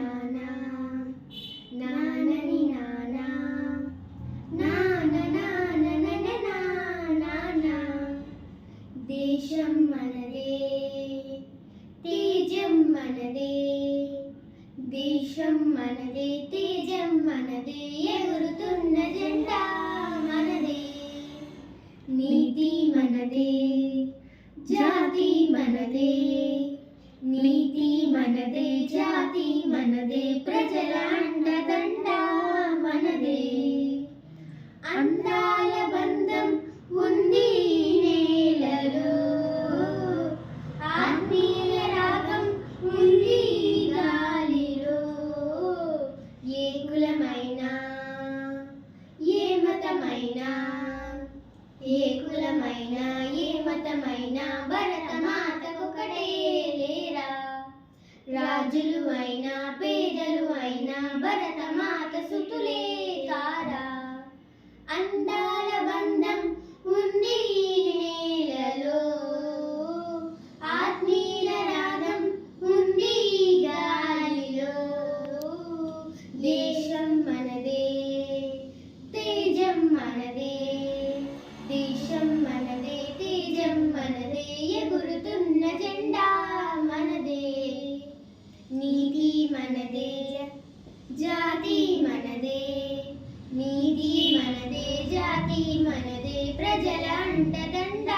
నానా నానని నానా నాన నాన నానా దేశం మనదే తేజం మనదే దేశం మనదే తేజం మనదే ఎగురుతున్న జెండా మనదే నీతి మనదే జాతి మనదే నీతి మనదే జాతి మనదే ప్రజల అండదండ మనదే అందాల బంధం ఉంది నేలలో ఆత్మీయ రాగం ఉంది గాలిలో ఏ కులమైనా ఏ మతమైనా ఏ కులమైనా ఏ మతమైనా భరతమాతకొకటే లేరా రాజులు అయినా పేదలు అయినా భరతమాత సుతులే కారా అందాల బంధం ఉంది నేలలో ఆత్మీయ రాగం ఉంది గాలిలో దేశం మనదే తేజం మనదే దేశం మనదే తేజం మనదే ఎగురుతున్న జెండా మనదే నీతి మనదే జాతి మనదే నీతి మనదే జాతి మనదే ప్రజల అండదండ